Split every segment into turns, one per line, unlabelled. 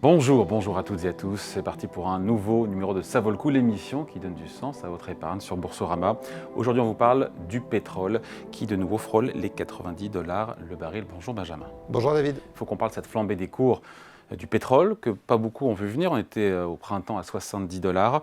Bonjour à toutes et à tous. C'est parti pour un nouveau numéro de Ça vaut le coup, l'émission qui donne du sens à votre épargne sur Boursorama. Aujourd'hui, on vous parle du pétrole qui de nouveau frôle les 90 $ le baril. Bonjour Benjamin.
Bonjour David.
Il faut qu'on parle de cette flambée des cours du pétrole que pas beaucoup ont vu venir. On était au printemps à 70 $.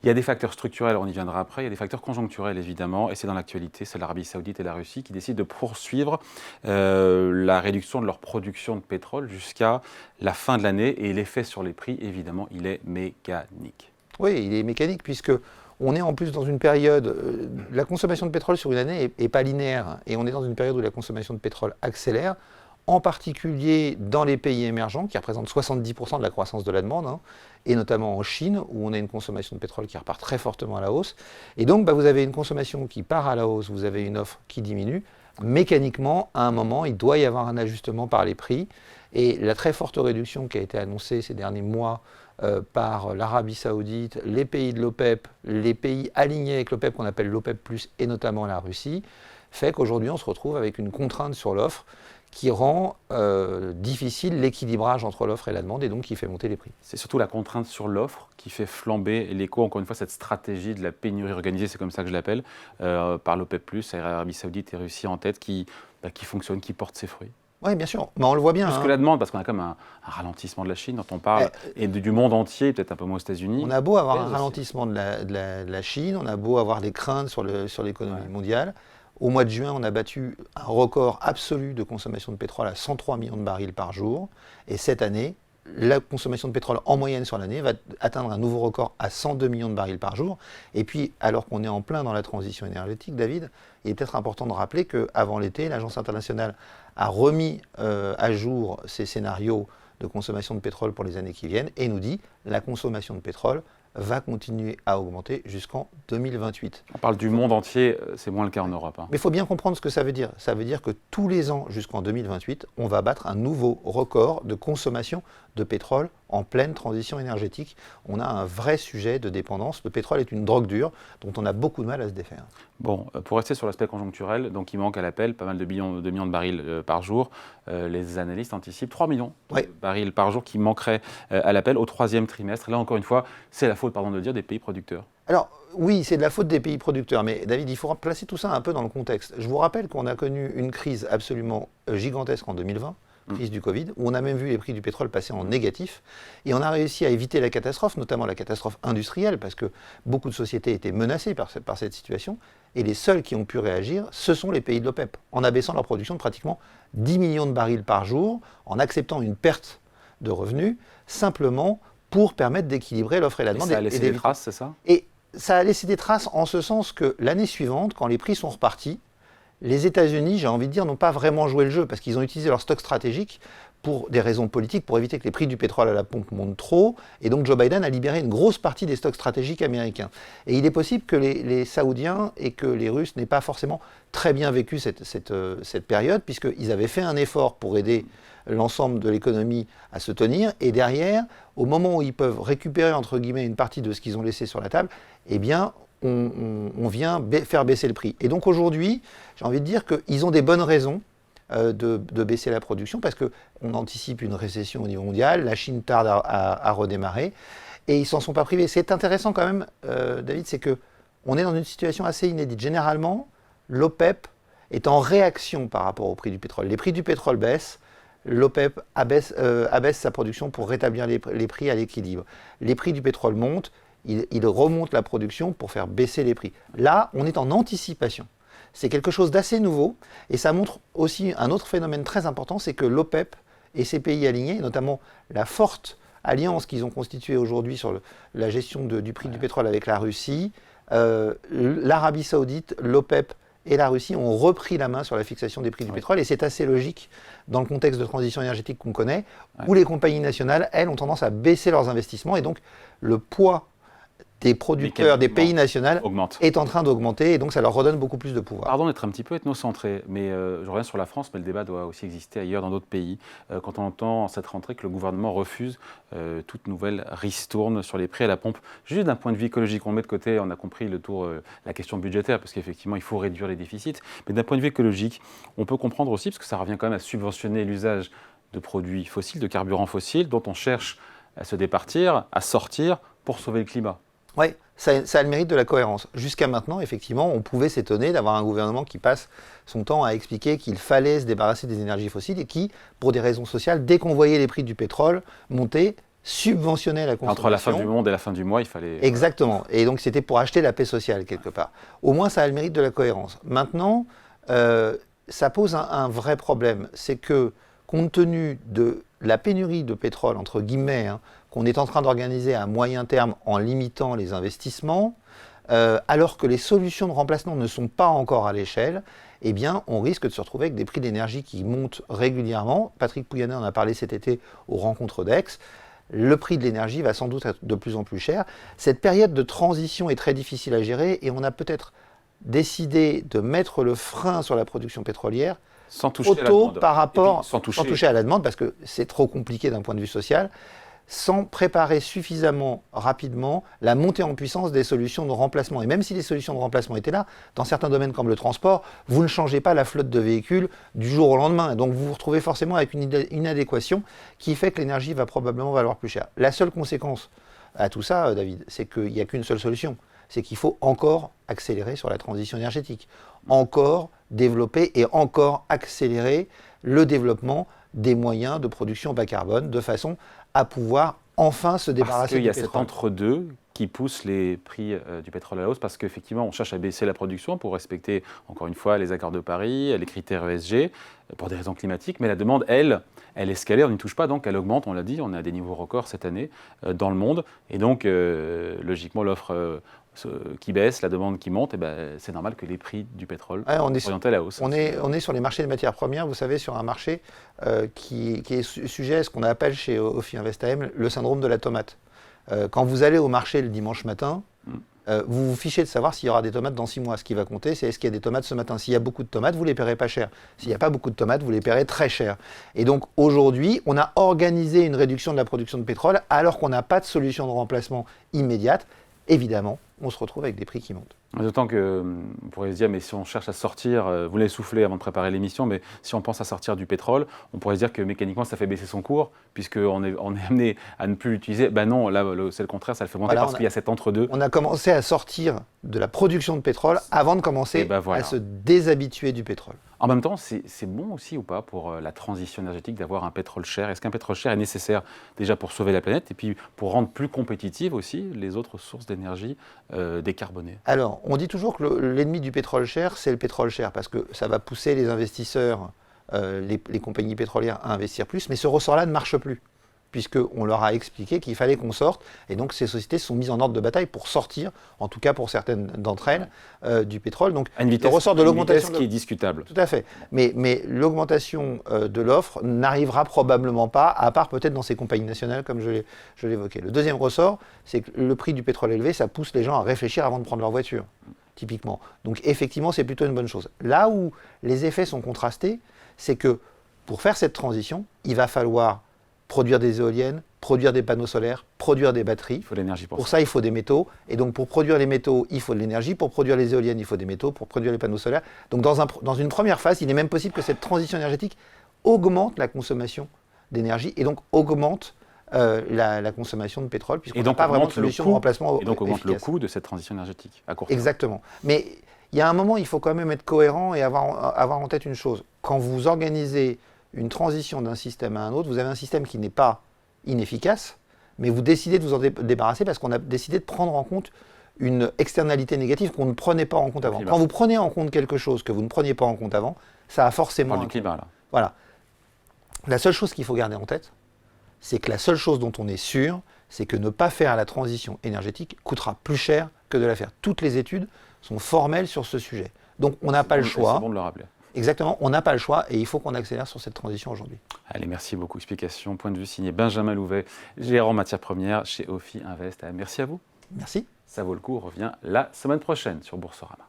Il y a des facteurs structurels, on y viendra après, il y a des facteurs conjoncturels évidemment, et c'est dans l'actualité, c'est l'Arabie Saoudite et la Russie qui décident de poursuivre la réduction de leur production de pétrole jusqu'à la fin de l'année, et l'effet sur les prix, évidemment, il est mécanique.
Oui, il est mécanique puisque on est en plus dans une période, la consommation de pétrole sur une année n'est pas linéaire, et on est dans une période où la consommation de pétrole accélère, en particulier dans les pays émergents, qui représentent 70% de la croissance de la demande, et notamment en Chine, où on a une consommation de pétrole qui repart très fortement à la hausse. Et donc, vous avez une consommation qui part à la hausse, vous avez une offre qui diminue. Mécaniquement, à un moment, il doit y avoir un ajustement par les prix. Et la très forte réduction qui a été annoncée ces derniers mois par l'Arabie Saoudite, les pays de l'OPEP, les pays alignés avec l'OPEP qu'on appelle l'OPEP+, et notamment la Russie, fait qu'aujourd'hui, on se retrouve avec une contrainte sur l'offre qui rend difficile l'équilibrage entre l'offre et la demande et donc qui fait monter les prix.
C'est surtout la contrainte sur l'offre qui fait flamber les cours. Encore une fois, cette stratégie de la pénurie organisée, c'est comme ça que je l'appelle, par l'OPEP+, Arabie Saoudite et Russie en tête, qui fonctionne, qui porte ses fruits.
Oui, bien sûr, mais on le voit bien.
Plus que la demande, parce qu'on a quand même un ralentissement de la Chine dont on parle, et du monde entier, peut-être un peu moins aux États-Unis.
On a beau avoir un ralentissement de la Chine, on a beau avoir des craintes sur l'économie mondiale. Au mois de juin, on a battu un record absolu de consommation de pétrole à 103 millions de barils par jour. Et cette année, la consommation de pétrole en moyenne sur l'année va atteindre un nouveau record à 102 millions de barils par jour. Et puis, alors qu'on est en plein dans la transition énergétique, David, il est peut-être important de rappeler qu'avant l'été, l'Agence internationale a remis à jour ses scénarios de consommation de pétrole pour les années qui viennent et nous dit que la consommation de pétrole va continuer à augmenter jusqu'en 2028.
On parle du monde entier, c'est moins le cas en Europe.
Mais il faut bien comprendre ce que ça veut dire. Ça veut dire que tous les ans jusqu'en 2028, on va battre un nouveau record de consommation de pétrole en pleine transition énergétique. On a un vrai sujet de dépendance. Le pétrole est une drogue dure dont on a beaucoup de mal à se défaire.
Bon, pour rester sur l'aspect conjoncturel, donc il manque à l'appel pas mal de millions de barils par jour. Les analystes anticipent 3 millions de barils par jour qui manqueraient à l'appel au troisième trimestre. Là, encore une fois, c'est la faute, pardon de le dire, des pays producteurs.
Alors, oui, c'est de la faute des pays producteurs, mais David, il faut placer tout ça un peu dans le contexte. Je vous rappelle qu'on a connu une crise absolument gigantesque en 2020, crise du Covid, où on a même vu les prix du pétrole passer en négatif, et on a réussi à éviter la catastrophe, notamment la catastrophe industrielle, parce que beaucoup de sociétés étaient menacées par cette situation, et les seuls qui ont pu réagir, ce sont les pays de l'OPEP, en abaissant leur production de pratiquement 10 millions de barils par jour, en acceptant une perte de revenus, simplement pour permettre d'équilibrer l'offre et la demande.
Et ça a laissé des traces, c'est ça ?
Et ça a laissé des traces en ce sens que l'année suivante, quand les prix sont repartis, les États-Unis, j'ai envie de dire, n'ont pas vraiment joué le jeu parce qu'ils ont utilisé leur stock stratégique pour des raisons politiques, pour éviter que les prix du pétrole à la pompe montent trop. Et donc Joe Biden a libéré une grosse partie des stocks stratégiques américains. Et il est possible que les Saoudiens et que les Russes n'aient pas forcément très bien vécu cette période, puisqu'ils avaient fait un effort pour aider l'ensemble de l'économie à se tenir. Et derrière, au moment où ils peuvent récupérer, entre guillemets, une partie de ce qu'ils ont laissé sur la table, eh bien, on vient faire baisser le prix. Et donc aujourd'hui, j'ai envie de dire qu'ils ont des bonnes raisons de baisser la production parce qu'on anticipe une récession au niveau mondial, la Chine tarde à redémarrer et ils s'en sont pas privés. C'est intéressant quand même, David, c'est qu'on est dans une situation assez inédite. Généralement, l'OPEP est en réaction par rapport au prix du pétrole. Les prix du pétrole baissent, l'OPEP abaisse sa production pour rétablir les prix à l'équilibre. Les prix du pétrole montent, il remonte la production pour faire baisser les prix. Là, on est en anticipation. C'est quelque chose d'assez nouveau et ça montre aussi un autre phénomène très important, c'est que l'OPEP et ses pays alignés, notamment la forte alliance qu'ils ont constituée aujourd'hui sur la gestion du prix du pétrole avec la Russie, l'Arabie Saoudite, l'OPEP et la Russie ont repris la main sur la fixation des prix du pétrole et c'est assez logique dans le contexte de transition énergétique qu'on connaît, où les compagnies nationales, elles, ont tendance à baisser leurs investissements et donc le poids des producteurs, des pays nationaux est en train d'augmenter et donc ça leur redonne beaucoup plus de pouvoir.
Pardon d'être un petit peu ethnocentré, mais je reviens sur la France, mais le débat doit aussi exister ailleurs dans d'autres pays. Quand on entend en cette rentrée que le gouvernement refuse toute nouvelle ristourne sur les prix à la pompe, juste d'un point de vue écologique, on met de côté, on a compris la question budgétaire, parce qu'effectivement il faut réduire les déficits, mais d'un point de vue écologique, on peut comprendre aussi, parce que ça revient quand même à subventionner l'usage de produits fossiles, de carburants fossiles, dont on cherche à se départir, à sortir pour sauver le climat.
Oui, ça a le mérite de la cohérence. Jusqu'à maintenant, effectivement, on pouvait s'étonner d'avoir un gouvernement qui passe son temps à expliquer qu'il fallait se débarrasser des énergies fossiles et qui, pour des raisons sociales, dès qu'on voyait les prix du pétrole monter, subventionnait la consommation.
Entre la fin du monde et la fin du mois, il fallait...
Exactement. Et donc, c'était pour acheter la paix sociale, quelque part. Au moins, ça a le mérite de la cohérence. Maintenant, ça pose un vrai problème. C'est que, compte tenu de la pénurie de pétrole, entre guillemets, qu'on est en train d'organiser à moyen terme en limitant les investissements, alors que les solutions de remplacement ne sont pas encore à l'échelle, eh bien, on risque de se retrouver avec des prix d'énergie qui montent régulièrement. Patrick Pouyanné en a parlé cet été aux rencontres d'Aix. Le prix de l'énergie va sans doute être de plus en plus cher. Cette période de transition est très difficile à gérer et on a peut-être décidé de mettre le frein sur la production pétrolière
sans toucher à la demande.
Par rapport,
sans
toucher à la demande, parce que c'est trop compliqué d'un point de vue social, sans préparer suffisamment rapidement la montée en puissance des solutions de remplacement. Et même si les solutions de remplacement étaient là, dans certains domaines comme le transport, vous ne changez pas la flotte de véhicules du jour au lendemain. Donc vous vous retrouvez forcément avec une inadéquation qui fait que l'énergie va probablement valoir plus cher. La seule conséquence à tout ça, David, c'est qu'il n'y a qu'une seule solution. C'est qu'il faut encore accélérer sur la transition énergétique. Encore développer et encore accélérer le développement des moyens de production bas carbone de façon à pouvoir enfin se débarrasser du pétrole.
Parce qu'il y a cet entre-deux qui pousse les prix du pétrole à la hausse, parce qu'effectivement, on cherche à baisser la production pour respecter, encore une fois, les accords de Paris, les critères ESG, pour des raisons climatiques, mais la demande, elle escalée, on n'y touche pas, donc elle augmente, on l'a dit, on est à des niveaux records cette année dans le monde, et donc, logiquement, l'offre qui baisse, la demande qui monte, et ben, c'est normal que les prix du pétrole soient orientés à la hausse.
On est sur les marchés de matières premières, vous savez, sur un marché qui est sujet à ce qu'on appelle chez Ophi Invest AM le syndrome de la tomate. Quand vous allez au marché le dimanche matin, vous vous fichez de savoir s'il y aura des tomates dans 6 mois. Ce qui va compter, c'est est-ce qu'il y a des tomates ce matin. S'il y a beaucoup de tomates, vous ne les paierez pas cher. S'il n'y a pas beaucoup de tomates, vous les paierez très cher. Et donc aujourd'hui, on a organisé une réduction de la production de pétrole alors qu'on n'a pas de solution de remplacement immédiate. Évidemment, on se retrouve avec des prix qui montent.
D'autant que, on pourrait se dire, mais si on cherche à sortir, vous l'avez soufflé avant de préparer l'émission, mais si on pense à sortir du pétrole, on pourrait se dire que mécaniquement ça fait baisser son cours, puisqu'on est amené à ne plus l'utiliser. Ben non, là c'est le contraire, ça le fait monter parce qu'il y a cet entre-deux.
On a commencé à sortir de la production de pétrole avant de commencer à se déshabituer du pétrole.
En même temps, c'est bon aussi ou pas pour la transition énergétique d'avoir un pétrole cher? Est-ce qu'un pétrole cher est nécessaire déjà pour sauver la planète et puis pour rendre plus compétitives aussi les autres sources d'énergie décarbonées?
Alors, on dit toujours que l'ennemi du pétrole cher, c'est le pétrole cher, parce que ça va pousser les investisseurs, les compagnies pétrolières à investir plus, mais ce ressort-là ne marche plus, puisqu'on leur a expliqué qu'il fallait qu'on sorte, et donc ces sociétés se sont mises en ordre de bataille pour sortir, en tout cas pour certaines d'entre elles, du pétrole. Donc
à une vitesse,
le ressort de l'augmentation
qui est discutable.
Tout à fait. Mais l'augmentation de l'offre n'arrivera probablement pas, à part peut-être dans ces compagnies nationales, comme je l'évoquais. Le deuxième ressort, c'est que le prix du pétrole élevé, ça pousse les gens à réfléchir avant de prendre leur voiture, typiquement. Donc effectivement, c'est plutôt une bonne chose. Là où les effets sont contrastés, c'est que pour faire cette transition, il va falloir produire des éoliennes, produire des panneaux solaires, produire des batteries.
Il faut l'énergie
pour ça. Il faut des métaux. Et donc, pour produire les métaux, il faut de l'énergie. Pour produire les éoliennes, il faut des métaux. Pour produire les panneaux solaires. Donc, dans une première phase, il est même possible que cette transition énergétique augmente la consommation d'énergie et donc augmente la consommation de pétrole, puisqu'on n'a pas vraiment de solution de remplacement.
Et donc, augmente le coût de cette transition énergétique à court terme.
Exactement. Mais il y a un moment, il faut quand même être cohérent et avoir en tête une chose. Quand vous organisez une transition d'un système à un autre, vous avez un système qui n'est pas inefficace, mais vous décidez de vous en débarrasser parce qu'on a décidé de prendre en compte une externalité négative qu'on ne prenait pas en compte avant. Quand vous prenez en compte quelque chose que vous ne preniez pas en compte avant, ça a forcément...
On parle du climat, là.
Voilà. La seule chose qu'il faut garder en tête, c'est que la seule chose dont on est sûr, c'est que ne pas faire la transition énergétique coûtera plus cher que de la faire. Toutes les études sont formelles sur ce sujet. Donc on n'a pas le choix.
C'est bon de le rappeler.
Exactement, on n'a pas le choix et il faut qu'on accélère sur cette transition aujourd'hui.
Allez, merci beaucoup. Explication, point de vue signé Benjamin Louvet, gérant matières premières chez Ophi Invest. Merci à vous.
Merci.
Ça vaut le coup, on revient la semaine prochaine sur Boursorama.